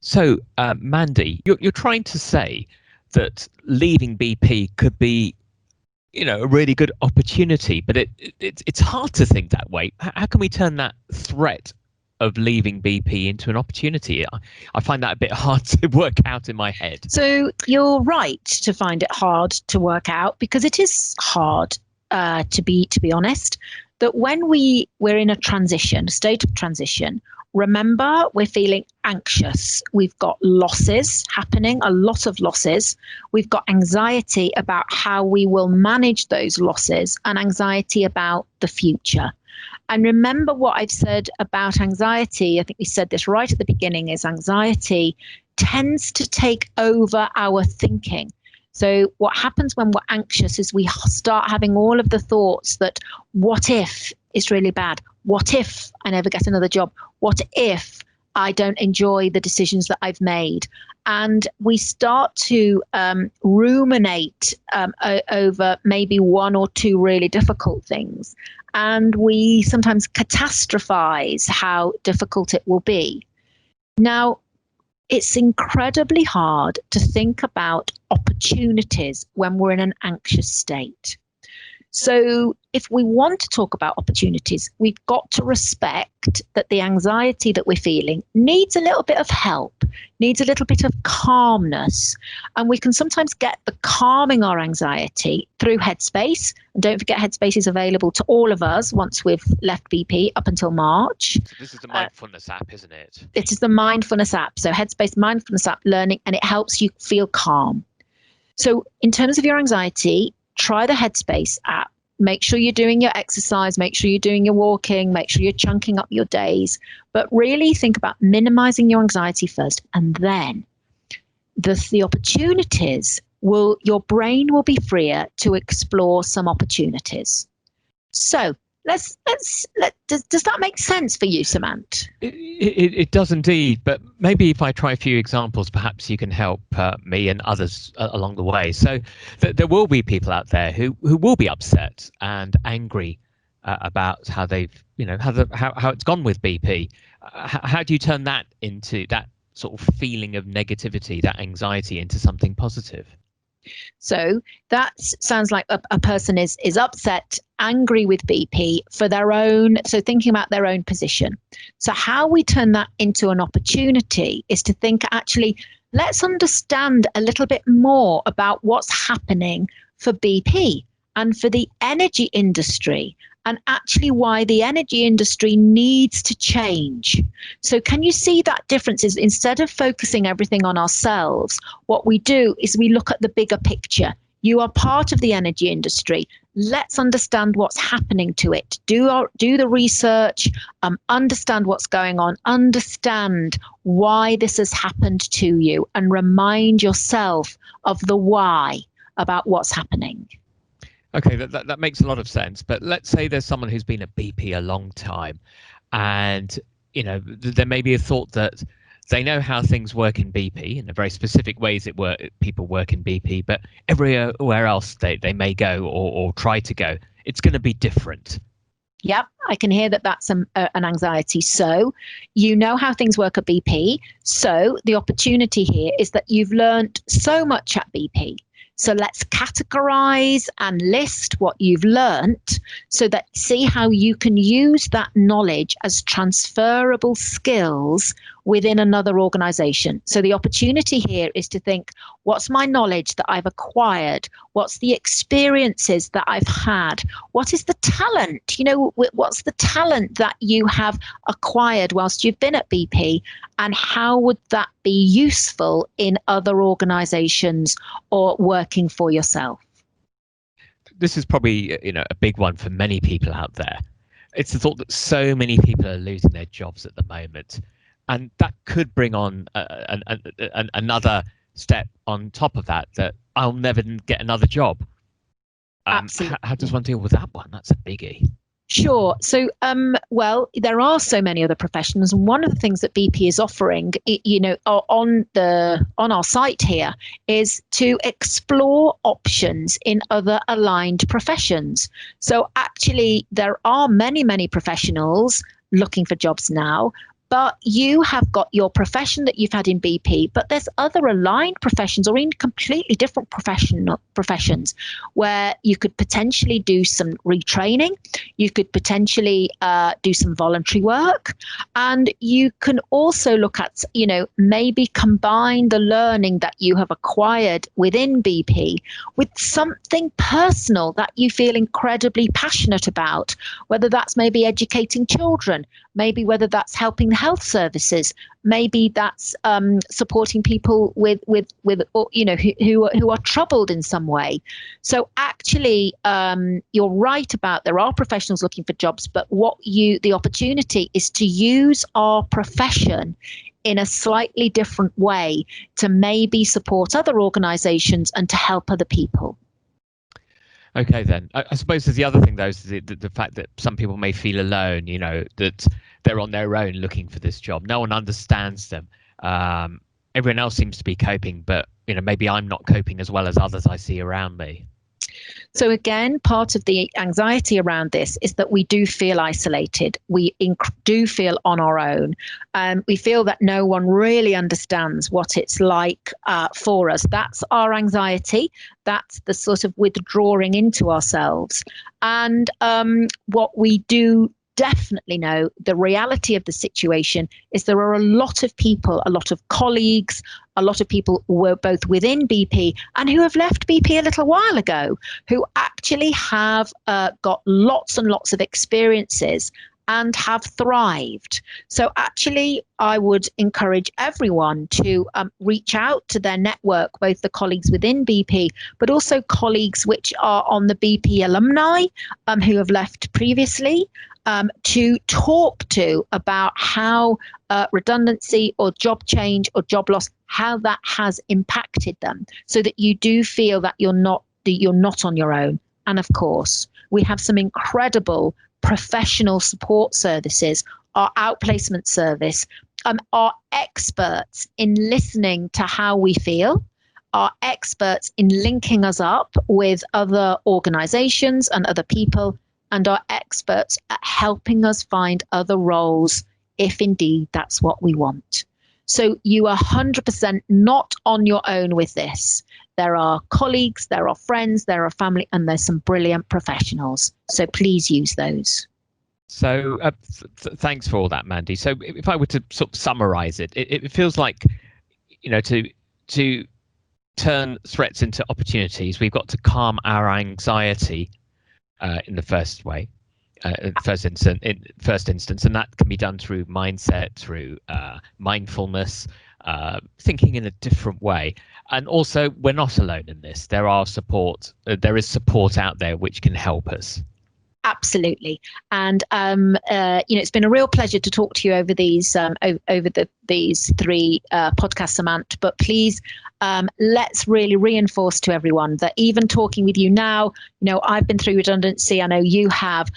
So, Mandy, you're trying to say that leaving BP could be, a really good opportunity, but it's hard to think that way. How can we turn that threat of leaving BP into an opportunity? I find that a bit hard to work out in my head. So you're right to find it hard to work out, because it is hard to be honest. That when we're in a state of transition, remember, we're feeling anxious. We've got losses happening, a lot of losses. We've got anxiety about how we will manage those losses and anxiety about the future. And remember what I've said about anxiety. I think we said this right at the beginning, is anxiety tends to take over our thinking. So what happens when we're anxious is we start having all of the thoughts that, what if it's really bad? What if I never get another job? What if I don't enjoy the decisions that I've made? And we start to ruminate over maybe one or two really difficult things. And we sometimes catastrophize how difficult it will be. Now, it's incredibly hard to think about opportunities when we're in an anxious state. So if we want to talk about opportunities, we've got to respect that the anxiety that we're feeling needs a little bit of help, needs a little bit of calmness. And we can sometimes get the calming our anxiety through Headspace. And don't forget, Headspace is available to all of us once we've left BP up until March. This is the mindfulness app, isn't it? It is the mindfulness app. So Headspace mindfulness app learning, and it helps you feel calm. So in terms of your anxiety, try the Headspace app. Make sure you're doing your exercise, make sure you're doing your walking, make sure you're chunking up your days, but really think about minimizing your anxiety first. And then the opportunities your brain will be freer to explore some opportunities. So does that make sense for you, Samant? It does indeed, but maybe if I try a few examples, perhaps you can help me and others along the way. So there will be people out there who will be upset and angry about how they've, how it's gone with BP. How do you turn that into that sort of feeling of negativity, that anxiety, into something positive? So that sounds like a person is upset, angry with BP for their own, so thinking about their own position. So how we turn that into an opportunity is to think, actually, let's understand a little bit more about what's happening for BP and for the energy industry, and actually why the energy industry needs to change. So can you see that difference? Is instead of focusing everything on ourselves, what we do is we look at the bigger picture. You are part of the energy industry. Let's understand what's happening to it. Do the research, understand what's going on, understand why this has happened to you, and remind yourself of the why about what's happening. Okay, that makes a lot of sense. But let's say there's someone who's been at BP a long time, and there may be a thought that they know how things work in BP in the very specific ways people work in BP, but everywhere else they may go or try to go, it's going to be different. Yep, I can hear that that's an anxiety. So you know how things work at BP. So the opportunity here is that you've learned so much at BP. So let's categorize and list what you've learnt so that see how you can use that knowledge as transferable skills within another organization. So the opportunity here is to think, what's my knowledge that I've acquired? What's the experiences that I've had? What is the talent? What's the talent that you have acquired whilst you've been at BP? And how would that be useful in other organizations or working for yourself? This is probably, a big one for many people out there. It's the thought that so many people are losing their jobs at the moment. And that could bring on another step on top of that I'll never get another job. Absolutely. How does one deal with that one? That's a biggie. Sure. So, there are so many other professions, and one of the things that BP is offering, on our site here, is to explore options in other aligned professions. So, actually, there are many professionals looking for jobs now. But you have got your profession that you've had in BP, but there's other aligned professions or even completely different professions where you could potentially do some retraining, you could potentially do some voluntary work, and you can also look at, maybe combine the learning that you have acquired within BP with something personal that you feel incredibly passionate about, whether that's maybe educating children, maybe whether that's helping the health services, maybe that's supporting people with who are troubled in some way. So actually, you're right about there are professionals looking for jobs, but the opportunity is to use our profession in a slightly different way to maybe support other organizations and to help other people. Okay, then. I suppose there's the other thing, though, is the fact that some people may feel alone, that they're on their own looking for this job. No one understands them. Everyone else seems to be coping, but, maybe I'm not coping as well as others I see around me. So again, part of the anxiety around this is that we do feel isolated. We do feel on our own. We feel that no one really understands what it's like for us. That's our anxiety. That's the sort of withdrawing into ourselves. And what we do definitely know, the reality of the situation is there are a lot of people, a lot of colleagues, a lot of people who were both within BP and who have left BP a little while ago, who actually have got lots and lots of experiences and have thrived. So actually, I would encourage everyone to reach out to their network, both the colleagues within BP, but also colleagues which are on the BP alumni who have left previously, to talk to about how redundancy or job change or job loss, how that has impacted them, so that you do feel that you're not on your own. And of course, we have some incredible professional support services. Our outplacement service are experts in listening to how we feel, are experts in linking us up with other organizations and other people, and are experts at helping us find other roles if indeed that's what we want. So you are 100% not on your own with this. There are colleagues, there are friends, there are family, and there's some brilliant professionals. So please use those. So thanks for all that, Mandy. So if I were to sort of summarize it, it feels like, to turn threats into opportunities, we've got to calm our anxiety in the first instance, and that can be done through mindset, through mindfulness, thinking in a different way. And also, we're not alone in this. There is support out there which can help us. Absolutely. And it's been a real pleasure to talk to you over these these three podcasts, Samantha. But please, let's really reinforce to everyone that even talking with you now, I've been through redundancy. I know you have.